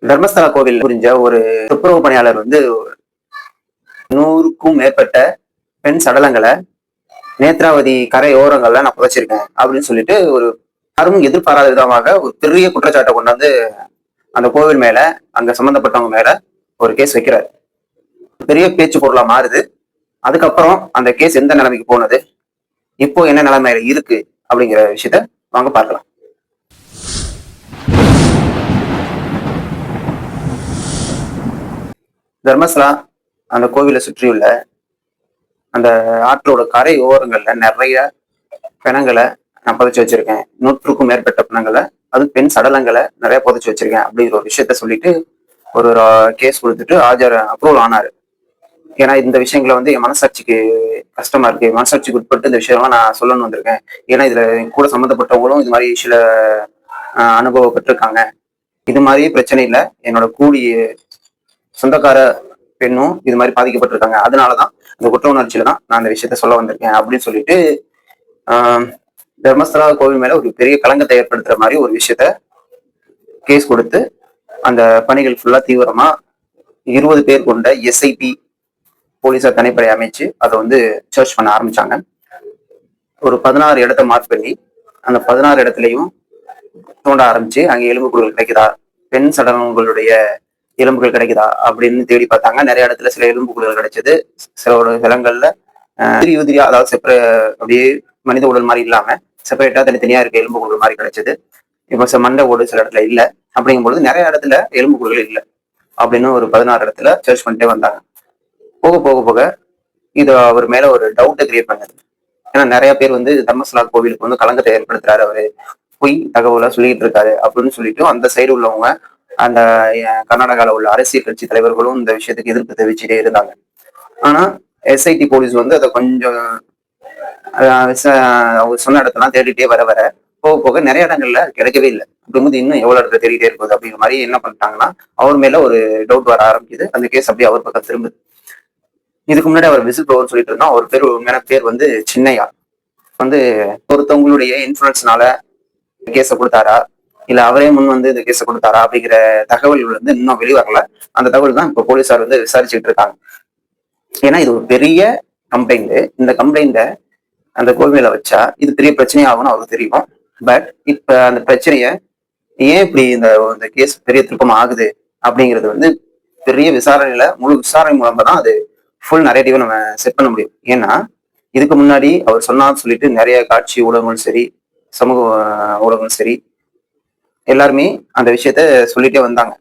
தர்மஸ்தலா கோவில் புரிஞ்ச ஒரு துப்புரவு பணியாளர் வந்து 100க்கும் மேற்பட்ட பெண் சடலங்களை நேத்ராவதி கரை ஓரங்கள்ல நான் புதைச்சிருக்கேன் அப்படின்னு சொல்லிட்டு ஒரு யாரும் எதிர்பாராத விதமாக ஒரு பெரிய குற்றச்சாட்டை கொண்டாந்து அந்த கோவில் மேல அங்க சம்பந்தப்பட்டவங்க மேல ஒரு கேஸ் வைக்கிறாரு. பெரிய பேச்சு பொருளா மாறுது. அதுக்கப்புறம் அந்த கேஸ் எந்த நிலைமைக்கு போனது, இப்போ என்ன நிலைமையில இருக்கு அப்படிங்கிற விஷயத்த வாங்க பார்க்கலாம். தர்மஸ்லா அந்த கோவிலை சுற்றியுள்ள அந்த ஆற்றோட கரை ஓரங்கள்ல நிறைய பிணங்களை நான் புதைச்சு வச்சிருக்கேன். 100க்கும் மேற்பட்ட பிணங்களை, அது பெண் சடலங்களை நிறைய புதைச்சு வச்சிருக்கேன் அப்படிங்கிற ஒரு விஷயத்த சொல்லிட்டு ஒரு கேஸ் கொடுத்துட்டு அப்ரூவல் ஆனாரு. ஏன்னா இந்த விஷயங்களை வந்து என் மனசாட்சிக்கு கஷ்டமா இருக்கு, மனசாட்சிக்கு உட்பட்டு இந்த விஷயம்லாம் நான் சொல்லணும்னு வந்திருக்கேன். ஏன்னா இதுல கூட சம்மந்தப்பட்டவங்களும் இது மாதிரி சில அனுபவப்பட்டிருக்காங்க. இது மாதிரி பிரச்சனை இல்லை, என்னோட சொந்தக்கார பெண்ணும் இது மாதிரி பாதிக்கப்பட்டிருக்காங்க. அதனாலதான் இந்த குற்ற உணர்ச்சியில தான் நான் அந்த விஷயத்த சொல்ல வந்திருக்கேன் அப்படின்னு சொல்லிட்டு தர்மஸ்தலா கோவில் மேல ஒரு பெரிய களங்கத்தை ஏற்படுத்துற மாதிரி ஒரு விஷயத்த கேஸ் கொடுத்து அந்த பணிகள் ஃபுல்லா தீவிரமா 20 பேர் கொண்ட எஸ்ஐடி போலீசார் தனிப்படை அமைச்சு அதை வந்து சர்ச் பண்ண ஆரம்பிச்சாங்க. ஒரு 16 இடத்த மார்க் பண்ணி அந்த 16 இடத்துலையும் தோண்ட ஆரம்பிச்சு அங்க எலும்புக்கூடுகள் கிடைக்குதா, பெண் சடலங்களுடைய எலும்புகள் கிடைக்குதா அப்படின்னு தேடி பார்த்தாங்க. நிறைய இடத்துல சில எலும்புக்கூடுகள் கிடைச்சது. சில இடங்கள்ல உதிரியா, அதாவது அப்படியே மனித உடல் மாதிரி இல்லாம செப்பரேட்டா தனித்தனியா இருக்க எலும்புக்கூடுகள் மாதிரி கிடைச்சது. இப்ப மண்டை ஓடு சில இடத்துல இல்லை. அப்படிங்கும்போது நிறைய இடத்துல எலும்புக்கூடுகள் இல்லை அப்படின்னு ஒரு 16 இடத்துல சர்ச் பண்ணிட்டே வந்தாங்க. போக போக போக இது அவர் மேல ஒரு டவுட்டை கிரியேட் பண்ணது. ஏன்னா நிறைய பேர் வந்து தர்மஸ்தலா கோவிலுக்கு வந்து களங்கத்தை ஏற்படுத்துறாரு, அவரு பொய் தகவலை சொல்லிட்டு இருக்காரு அப்படின்னு சொல்லிட்டு அந்த சைடு உள்ளவங்க, அந்த கர்நாடகாவில் உள்ள அரசியல் கட்சி தலைவர்களும் இந்த விஷயத்துக்கு எதிர்ப்பு தெரிவிச்சுட்டே இருந்தாங்க. ஆனா எஸ்ஐடி போலீஸ் வந்து அதை கொஞ்சம் அவர் சொன்ன இடத்தெல்லாம் தேடிட்டே வர வர போக போக நிறைய இடங்கள்ல கிடைக்கவே இல்லை. அப்படிங்கும்போது இன்னும் எவ்வளவு இடத்துல தேடிட்டே இருக்குது அப்படிங்கிற மாதிரி என்ன பண்ணிட்டாங்கன்னா, அவர் மேல ஒரு டவுட் வர ஆரம்பிக்குது. அந்த கேஸ் அப்படியே அவர் பக்கம் திரும்புது. இதுக்கு முன்னாடி அவர் விசில் ப்ளோவர் சொல்லிட்டு இருந்தோம். அவர் பேர் உண்மையான பேர் வந்து சின்னையா. வந்து ஒருத்தவங்களுடைய இன்ஃபுளுன்ஸ்னால கேஸை கொடுத்தாரா, இல்ல அவரே முன் வந்து இந்த கேஸை கொடுத்தாரா அப்படிங்கிற தகவல்கள் வந்து இன்னும் வெளிவரல. அந்த தகவல் தான் இப்ப போலீசார் வந்து விசாரிச்சுட்டு இருக்காங்க. ஏன்னா இது ஒரு பெரிய கம்ப்ளைண்ட். இந்த கம்ப்ளைண்ட அந்த கோவில வச்சா இது பெரிய பிரச்சனையாகும்னு அவருக்கு தெரியும். பட் இப்ப அந்த பிரச்சனைய ஏன் இப்படி இந்த கேஸ் பெரிய திருப்பம் ஆகுது அப்படிங்கிறது வந்து பெரிய விசாரணையில, முழு விசாரணை மூலமா தான் அது ஃபுல் நரேட்டிவை நம்ம செட் பண்ண முடியும். ஏன்னா இதுக்கு முன்னாடி அவர் சொன்னான்னு சொல்லிட்டு நிறைய காட்சி ஊடகங்களும் சரி, சமூக ஊடகங்களும் சரி, எல்லாருமே அந்த விஷயத்த சொல்லிட்டே வந்தாங்க.